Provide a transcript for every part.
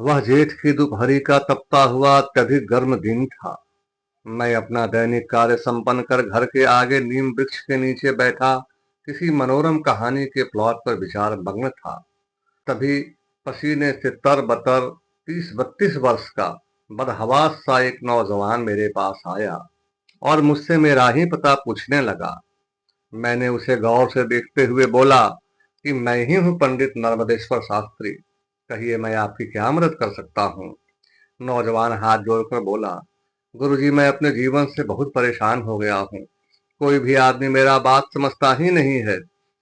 वह जेठ की दोपहरी का तपता हुआ अत्यधिक गर्म दिन था। मैं अपना दैनिक कार्य संपन्न कर घर के आगे नीम वृक्ष के नीचे बैठा किसी मनोरम कहानी के प्लॉट पर विचार मग्न था। तभी पसीने से तरबतर 30-32 वर्ष का बदहवास सा एक नौजवान मेरे पास आया और मुझसे मेरा ही पता पूछने लगा। मैंने उसे गौर से देखते हुए बोला कि मैं ही हूँ पंडित नर्मदेश्वर शास्त्री। कहिए मैं आपकी क्या मदद कर सकता हूँ। नौजवान हाथ जोड़कर बोला, गुरुजी मैं अपने जीवन से बहुत परेशान हो गया हूँ। कोई भी आदमी मेरा बात समझता ही नहीं है।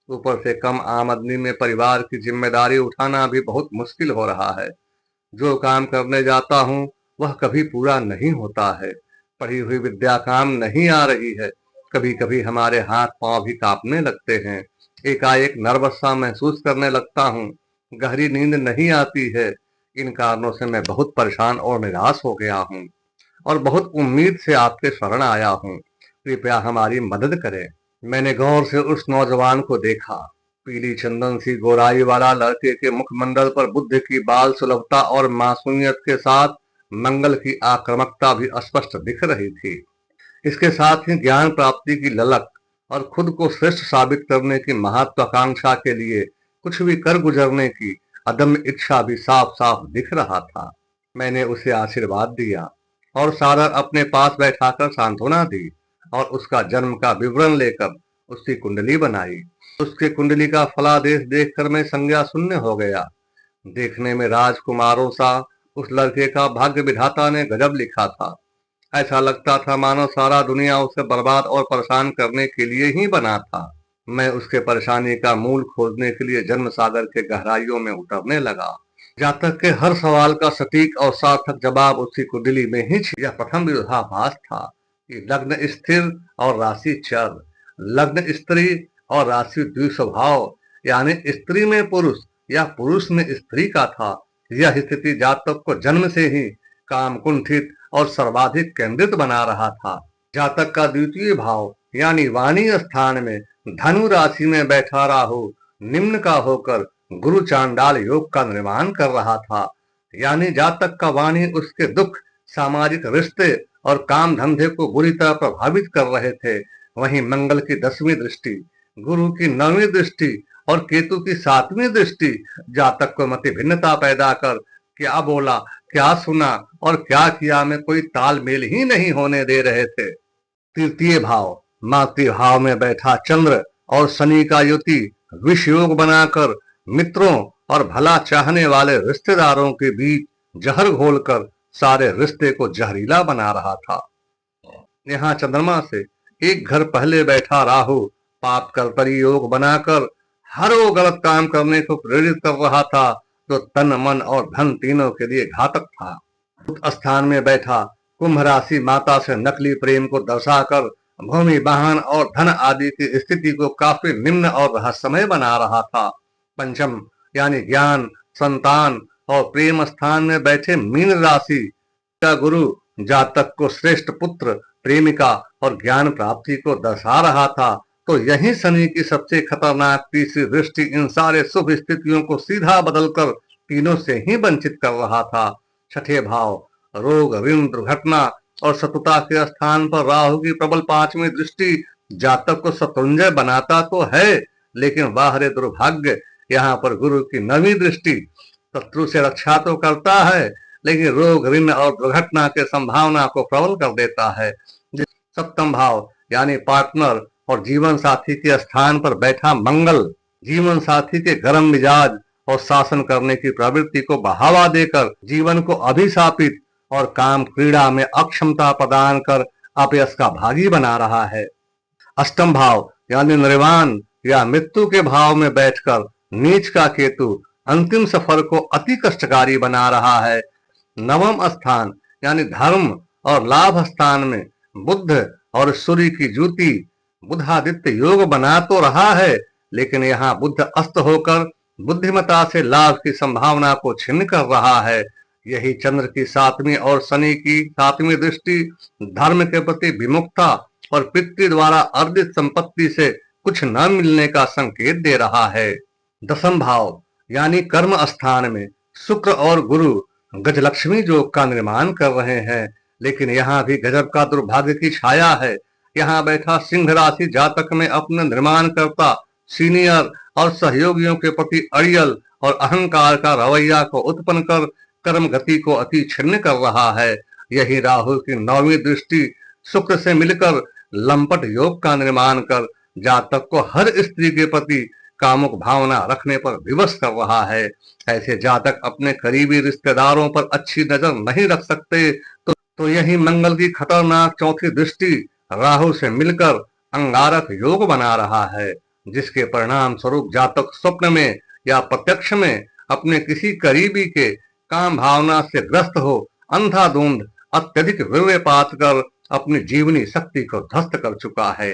ऊपर से कम आमदनी में परिवार की जिम्मेदारी उठाना भी बहुत मुश्किल हो रहा है। जो काम करने जाता हूँ वह कभी पूरा नहीं होता है। पढ़ी हुई विद्या काम नहीं आ रही है। कभी कभी हमारे हाथ पांव भी कांपने लगते हैं। एकाएक नर्वस सा महसूस करने लगता हूँ। गहरी नींद नहीं आती है। इन कारणों से मैं बहुत परेशान और निराश हो गया हूँ और बहुत उम्मीद से आपके शरण आया हूँ। कृपया हमारी मदद करें। मैंने गौर से उस नौजवान को देखा। पीली चंदन सी गोराई वाला लड़के के मुखमंडल पर बुद्ध की बाल सुलभता और मासूमियत के साथ मंगल की आक्रामकता भी स्पष्ट दिख रही थी। इसके साथ ही ज्ञान प्राप्ति की ललक और खुद को श्रेष्ठ साबित करने की महत्वाकांक्षा के लिए कुछ भी कर गुजरने की अदम्य इच्छा भी साफ साफ दिख रहा था। मैंने उसे आशीर्वाद दिया और सादर अपने पास बैठाकर सांत्वना दी और उसका जन्म का विवरण लेकर उसकी कुंडली बनाई। उसके कुंडली का फलादेश देखकर मैं संज्ञा शून्य हो गया। देखने में राजकुमारों सा उस लड़के का भाग्य विधाता ने गजब लिखा था। ऐसा लगता था मानो सारा दुनिया उसे बर्बाद और परेशान करने के लिए ही बना था। मैं उसके परेशानी का मूल खोजने के लिए जन्म सागर के गहराइयों में उतरने लगा। जातक के हर सवाल का सटीक और सार्थक जवाब उसकी कुंडली में ही छिपा। यह प्रथम विरोधाभास था कि लग्न स्थिर और राशि चर, लग्न स्त्री और राशि द्विस्वभाव, यानी स्त्री में पुरुष या पुरुष में स्त्री का था। यह स्थिति जातक को जन्म से ही काम कुंठित और सर्वाधिक केंद्रित बना रहा था। जातक का द्वितीय भाव यानी वाणी स्थान में धनु राशि में बैठा राहु निम्न का होकर गुरु चांडाल योग का निर्माण कर रहा था। यानी जातक का वाणी उसके दुख, सामाजिक रिश्ते और काम धंधे को बुरी तरह प्रभावित कर रहे थे। वहीं मंगल की 10वीं दृष्टि, गुरु की 9वीं दृष्टि और केतु की 7वीं दृष्टि जातक को मति भिन्नता पैदा कर क्या बोला, क्या सुना और क्या किया में कोई तालमेल ही नहीं होने दे रहे थे। तृतीय भाव मातृभाव में बैठा चंद्र और शनि का युति विष योग बनाकर मित्रों और भला चाहने वाले रिश्तेदारों के बीच जहर घोलकर सारे रिश्ते को जहरीला बना रहा था। यहाँ चंद्रमा से एक घर पहले बैठा राहु पाप कर्तरी योग बनाकर हर वो गलत काम करने को प्रेरित कर रहा था जो तन मन और धन तीनों के लिए घातक था। स्थान में बैठा कुंभ राशि माता से नकली प्रेम को दर्शाकर भूमि वाहन और धन आदि की स्थिति को काफी निम्न और रहस्यमय बना रहा था। पंचम यानी ज्ञान, संतान और प्रेम स्थान में बैठे मीन राशि का गुरु जातक को श्रेष्ठ पुत्र, प्रेमिका और ज्ञान प्राप्ति को दर्शा रहा था। तो यही शनि की सबसे खतरनाक तीसरी दृष्टि इन सारे शुभ स्थितियों को सीधा बदलकर तीनों से ही वंचित कर रहा था। छठे भाव रोग, ऋण, दुर्घटना और शत्रुता के स्थान पर राहु की प्रबल 5वीं दृष्टि जातक को शत्रुंजय बनाता तो है, लेकिन बाहरी दुर्भाग्य यहाँ पर गुरु की 9वीं दृष्टि शत्रु से रक्षा तो करता है, लेकिन रोग, ऋण और दुर्घटना के संभावना को प्रबल कर देता है। सप्तम भाव यानी पार्टनर और जीवन साथी के स्थान पर बैठा मंगल जीवन साथी के गर्म मिजाज और शासन करने की प्रवृत्ति को बढ़ावा देकर जीवन को अभिशापित और काम क्रीड़ा में अक्षमता प्रदान कर अपयश का भागी बना रहा है। अष्टम भाव यानी निर्वाण या मृत्यु के भाव में बैठकर नीच का केतु अंतिम सफर को अति कष्टकारी बना रहा है। नवम स्थान यानी धर्म और लाभ स्थान में बुद्ध और सूर्य की ज्योति बुधादित्य योग बना तो रहा है, लेकिन यहाँ बुद्ध अस्त होकर बुद्धिमता से लाभ की संभावना को छिन्न कर रहा है। यही चंद्र की 7वीं और शनि की 7वीं दृष्टि धर्म के प्रति विमुखता और पितृ द्वारा अर्जित संपत्ति से कुछ न मिलने का संकेत दे रहा है। दसम भाव यानी कर्म स्थान में शुक्र और गुरु गजलक्ष्मी योग का निर्माण कर रहे हैं। लेकिन यहाँ भी गजब का दुर्भाग्य की छाया है। यहाँ बैठा सिंह राशि जातक में अपने निर्माण करता सीनियर और सहयोगियों के प्रति अड़ियल और अहंकार का रवैया को उत्पन्न कर कर्म गति को अति छिन्न कर रहा है। यही राहु की 9वीं दृष्टि शुक्र से मिलकर लंपट योग का निर्माण कर जातक को हर स्त्री के प्रति कामुक भावना रखने पर विवश कर रहा है। ऐसे जातक अपने करीबी रिश्तेदारों पर अच्छी नजर नहीं रख सकते, तो यही मंगल की खतरनाक चौथी दृष्टि राहु से मिलकर अंगारक योग बना रहा है, जिसके परिणाम स्वरूप जातक स्वप्न में या प्रत्यक्ष में अपने किसी करीबी के काम भावना से ग्रस्त हो अंधाधुंध अत्यधिक वीर्यपात कर अपनी जीवनी शक्ति को ध्वस्त कर चुका है।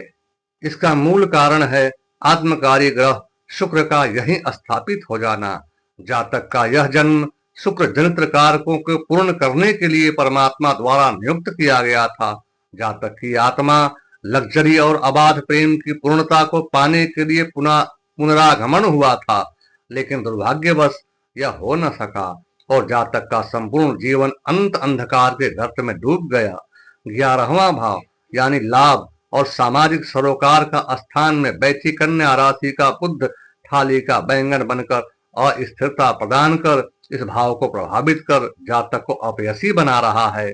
इसका मूल कारण है आत्मकारी ग्रह शुक्र का यही स्थापित हो जाना। जातक का यह जन्म शुक्र जनित्र कारकों को पूर्ण करने के लिए परमात्मा द्वारा नियुक्त किया गया था। जातक की आत्मा लग्जरी और अबाध प्रेम की पूर्णता को पाने के लिए पुनरागमन हुआ था, लेकिन दुर्भाग्यवश यह हो न सका और जातक का संपूर्ण जीवन अनंत अंधकार के गर्त में डूब गया। 11वां भाव यानी लाभ और सामाजिक सरोकार का स्थान में बैठी कन्या राशि का बुध थाली का बैंगन बनकर अस्थिरता प्रदान कर इस भाव को प्रभावित कर जातक को अपयशी बना रहा है।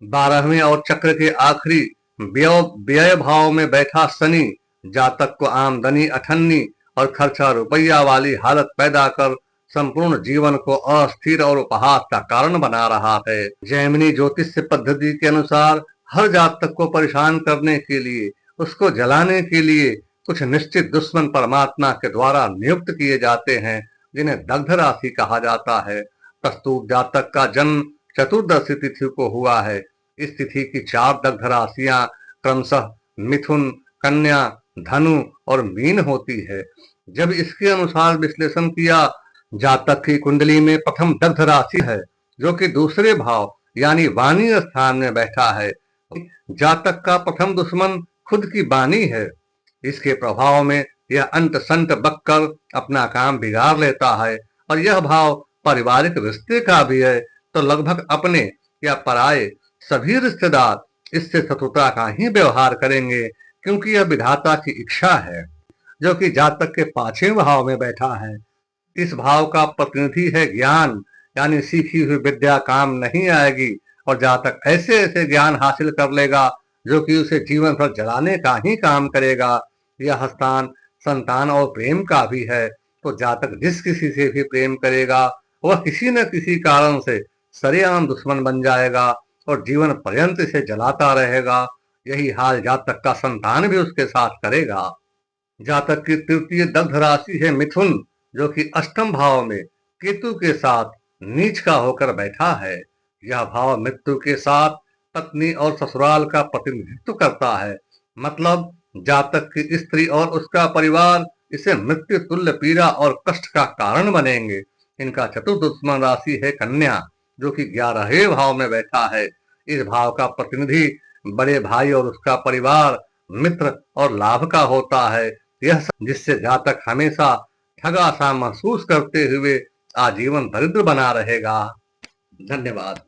12वें और चक्र के आखिरी व्यय भाव में बैठा शनि जातक को आमदनी अठन्नी और खर्चा रुपया वाली हालत पैदा कर संपूर्ण जीवन को अस्थिर और उपहास का कारण बना रहा है। जैमिनी ज्योतिष पद्धति के अनुसार हर जातक को परेशान करने के लिए, उसको जलाने के लिए कुछ निश्चित दुश्मन परमात्मा के द्वारा नियुक्त किए जाते हैं, जिन्हें दग्ध राशि कहा जाता है। प्रस्तुत जातक का जन्म चतुर्दशी तिथि को हुआ है। इस तिथि की 4 दग्ध राशियां क्रमशः मिथुन, कन्या, धनु और मीन होती है। जब इसके अनुसार विश्लेषण किया, जातक की कुंडली में प्रथम दग्ध राशि है, जो कि दूसरे भाव यानी वाणी स्थान में बैठा है। जातक का प्रथम दुश्मन खुद की वाणी है। इसके प्रभाव में यह अंत संत बककर अपना काम बिगाड़ लेता है और यह भाव पारिवारिक रिश्ते का भी है, तो लगभग अपने या पराये सभी रिश्तेदार इससे शत्रुता का ही व्यवहार करेंगे, क्योंकि यह विधाता की इच्छा है, जो कि जातक के 5वें भाव में बैठा है। इस भाव का प्रतिनिधि है ज्ञान, यानी सीखी हुई विद्या काम नहीं आएगी और जातक ऐसे ऐसे ज्ञान हासिल कर लेगा जो कि उसे जीवन भर जलाने का ही काम करेगा। यह स्थान संतान और प्रेम का भी है, तो जातक जिस किसी से भी प्रेम करेगा वह किसी न किसी कारण से सरेआम दुश्मन बन जाएगा और जीवन पर्यंत इसे जलाता रहेगा। यही हाल जातक का संतान भी उसके साथ करेगा। जातक की तृतीय दग्ध राशि है मिथुन, जो कि 8वें भाव में केतु के साथ नीच का होकर बैठा है। यह भाव मृत्यु के साथ पत्नी और ससुराल का प्रतिनिधित्व करता है। मतलब जातक की स्त्री और उसका परिवार इसे मृत्यु तुल्य पीड़ा और कष्ट का कारण बनेंगे। इनका चतुर्थ दुश्मन राशि है कन्या, जो कि 11वें भाव में बैठा है। इस भाव का प्रतिनिधि बड़े भाई और उसका परिवार, मित्र और लाभ का होता है। यह जिससे जातक हमेशा ठगा सा महसूस करते हुए आजीवन दरिद्र बना रहेगा। धन्यवाद।